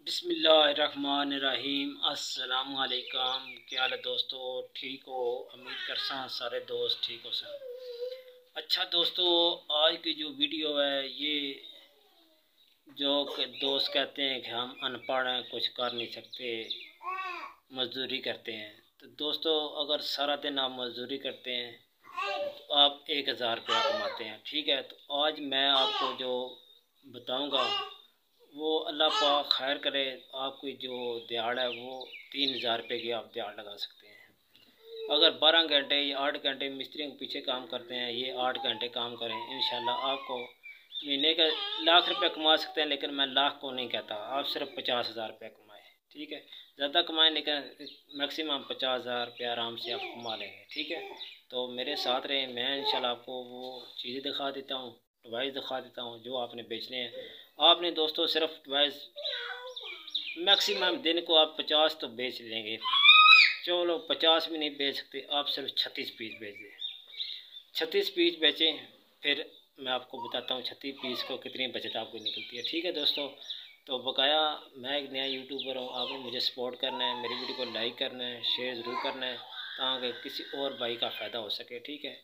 बिस्मिल्लाहिर्रहमानिर्रहीम। अस्सलाम वालेकुम। क्या हाल है दोस्तों? ठीक हो? उम्मीद करसा सारे दोस्त ठीक हो सर। अच्छा दोस्तों, आज की जो वीडियो है ये जो दोस्त कहते हैं कि हम अनपढ़ हैं, कुछ कर नहीं सकते, मजदूरी करते हैं। तो दोस्तों, अगर सारा दिन आप मजदूरी करते हैं तो आप 1000 रुपया कमाते हैं, ठीक है। तो आज मैं आपको जो बताऊंगा वो अल्लाह पाक खैर करे, आपकी जो दिहाड़ है वो 3000 रुपये की आप दिहाड़ लगा सकते हैं। अगर 12 घंटे या 8 घंटे मिस्त्री के पीछे काम करते हैं, ये 8 घंटे काम करें, इंशाल्लाह आपको महीने का लाख रुपये कमा सकते हैं। लेकिन मैं लाख को नहीं कहता, आप सिर्फ 50,000 रुपये कमाएँ, ठीक है। ज़्यादा कमाएँ लेकिन मैक्सिमम 50,000 रुपये आराम से आप कमा लेंगे, ठीक है। तो मेरे साथ रहें, मैं इंशाल्लाह आपको वो चीज़ें दिखा देता हूँ, डिवाइस दिखा देता हूँ जो आपने बेचने हैं। आपने दोस्तों सिर्फ डिवाइस मैक्सिमम दिन को आप 50 तो बेच लेंगे, चलो 50 भी नहीं बेच सकते, आप सिर्फ 36 पीस बेच दें, 36 पीस बेचें। फिर मैं आपको बताता हूँ 36 पीस को कितनी बचत आपको निकलती है, ठीक है दोस्तों। तो बकाया मैं एक नया यूट्यूबर हूँ, आपने मुझे सपोर्ट करना है, मेरी वीडियो को लाइक करना है, शेयर ज़रूर करना है ताकि किसी और भाई का फ़ायदा हो सके, ठीक है।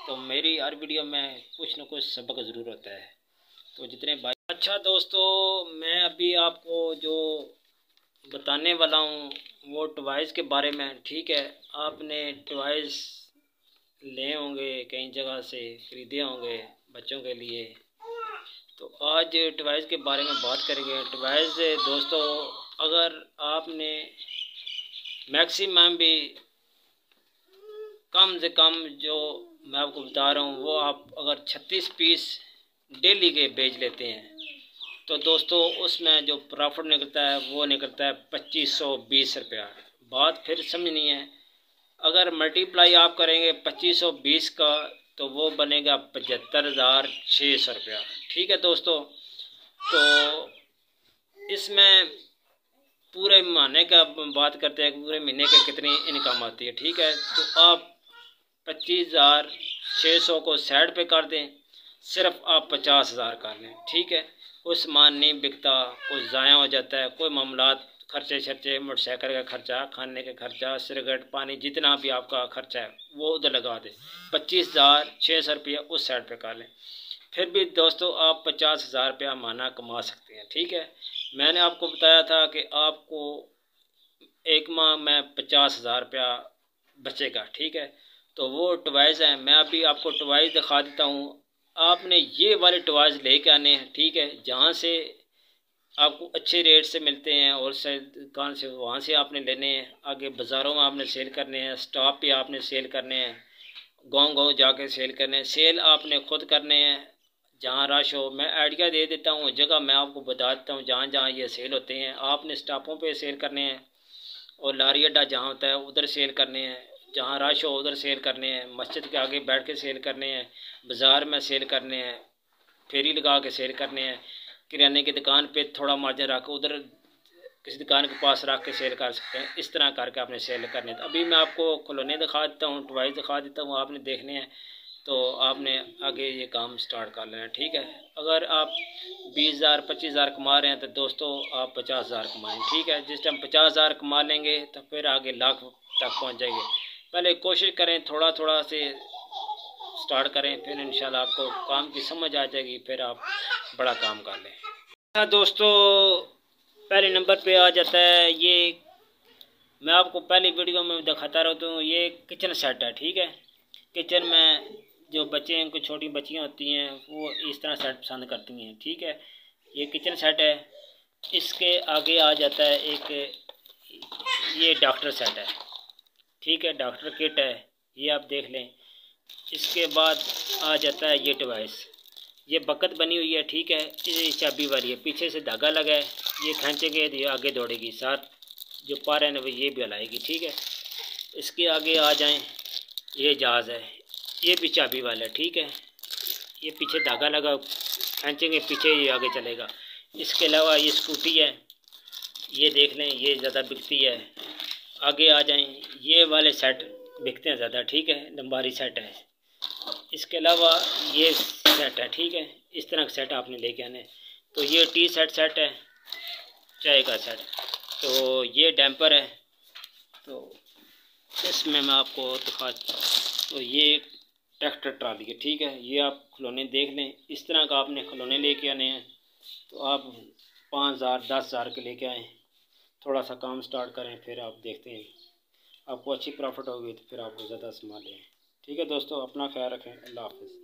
तो मेरी हर वीडियो में कुछ न कुछ सबक ज़रूर होता है, तो जितने भाई। अच्छा दोस्तों, मैं अभी आपको जो बताने वाला हूँ वो डिवाइस के बारे में, ठीक है। आपने डिवाइस ले होंगे कई जगह से, ख़रीदे होंगे बच्चों के लिए। तो आज डिवाइस के बारे में बात करेंगे। डिवाइस दोस्तों, अगर आपने मैक्सिमम भी कम से कम जो मैं आपको बता रहा हूँ वो आप अगर 36 पीस डेली के बेच लेते हैं तो दोस्तों उसमें जो प्रॉफिट निकलता है वो निकलता है 2520 रुपया। बात फिर समझनी है, अगर मल्टीप्लाई आप करेंगे 2520 का तो वो बनेगा 75,600 रुपया, ठीक है दोस्तों। तो इसमें पूरे महीने का बात करते हैं, पूरे महीने का कितनी इनकम आती है, ठीक है। तो आप 25,600 को साइड पे कर दें, सिर्फ आप 50,000 कर लें, ठीक है। कोई सामान नहीं बिकता, कोई ज़ाया हो जाता है, कोई मामलात खर्चे शर्चे, मोटरसाइकिल का खर्चा, खाने का खर्चा, सिगरेट पानी, जितना भी आपका खर्चा है वो उधर लगा दें, 25,600 रुपया उस साइड पे कर लें। फिर भी दोस्तों आप 50,000 रुपया महीना कमा सकते हैं, ठीक है। मैंने आपको बताया था कि आपको एक माह में 50,000 रुपया बचेगा, ठीक है। तो वो डिवाइस है, मैं अभी आपको डिवाइस दिखा देता हूँ। आपने ये वाले डिवाइस लेके आने हैं, ठीक है, जहाँ से आपको अच्छे रेट से मिलते हैं और से दुकान से, वहाँ से आपने लेने हैं। आगे बाज़ारों में आपने सेल करने हैं, स्टॉप पे आपने सेल करने हैं, गांव-गांव जाके सेल करने हैं, सेल आपने खुद करने हैं जहाँ रश हो। मैं आइडिया दे देता हूँ, जगह मैं आपको बता देता हूँ जहाँ जहाँ ये सेल होते हैं। आपने स्टॉपों पे सेल करने हैं और लारी अड्डा जहाँ होता है उधर सेल करने हैं, जहाँ रश हो उधर सेल करने हैं, मस्जिद के आगे बैठ के सेल करने हैं, बाज़ार में सेल करने हैं, फेरी लगा के सेल करने हैं, किराने की दुकान पे थोड़ा मार्जिन रख के उधर किसी दुकान के पास रख के सेल कर सकते हैं। इस तरह करके आपने सेल करने। तो अभी मैं आपको खिलौने दिखा देता हूँ, डिवाइस दिखा देता हूँ, आपने देखने हैं तो आपने आगे ये काम स्टार्ट कर लेना, ठीक है। अगर आप 20,000 25,000 कमा रहे हैं तो दोस्तों आप 50,000 कमाएँ, ठीक है। जिस टाइम 50,000 कमा लेंगे तो फिर आगे लाख तक पहुँच जाएंगे। पहले कोशिश करें, थोड़ा थोड़ा से स्टार्ट करें, फिर इंशाल्लाह आपको काम की समझ आ जाएगी, फिर आप बड़ा काम कर लें। अच्छा दोस्तों, पहले नंबर पे आ जाता है ये, मैं आपको पहली वीडियो में दिखाता रहता हूँ, ये किचन सेट है, ठीक है। किचन में जो बच्चे हैं, कुछ छोटी बच्चियाँ होती हैं वो इस तरह सेट पसंद करती हैं, ठीक है। ये किचन सेट है। इसके आगे आ जाता है एक ये डॉक्टर सेट है, ठीक है, डॉक्टर किट है, ये आप देख लें। इसके बाद आ जाता है ये डिवाइस, ये बकत बनी हुई है, ठीक है, ये चाबी वाली है, पीछे से धागा लगा है, ये खींचेंगे तो ये आगे दौड़ेगी, साथ जो पार है ना वो ये भी हलाएगी, ठीक है। इसके आगे आ जाएं, ये जहाज़ है, ये भी चाबी वाला है, ठीक है। ये पीछे धागा लगा, खींचेंगे पीछे ये आगे चलेगा। इसके अलावा ये स्कूटी है, ये देख लें, ये ज़्यादा बिकती है। आगे आ जाएं, ये वाले सेट बिकते हैं ज़्यादा, ठीक है, लंबारी सेट है। इसके अलावा ये सेट है, ठीक है, इस तरह का सेट आपने लेके आने। तो ये टी सेट है, चाय का सेट। तो ये डैम्पर है, तो इसमें मैं आपको दिखा, तो ये ट्रैक्टर ट्राली है, ठीक है। ये आप खिलौने देख लें, इस तरह का आपने खिलौने लेके आने हैं। तो आप 5,000 10,000 के लेके आएँ, थोड़ा सा काम स्टार्ट करें, फिर आप देखते हैं आपको अच्छी प्रॉफिट होगी तो फिर आप ज़्यादा सामान लें। ठीक है दोस्तों, अपना ख्याल रखें। अल्लाह हाफ़िज़।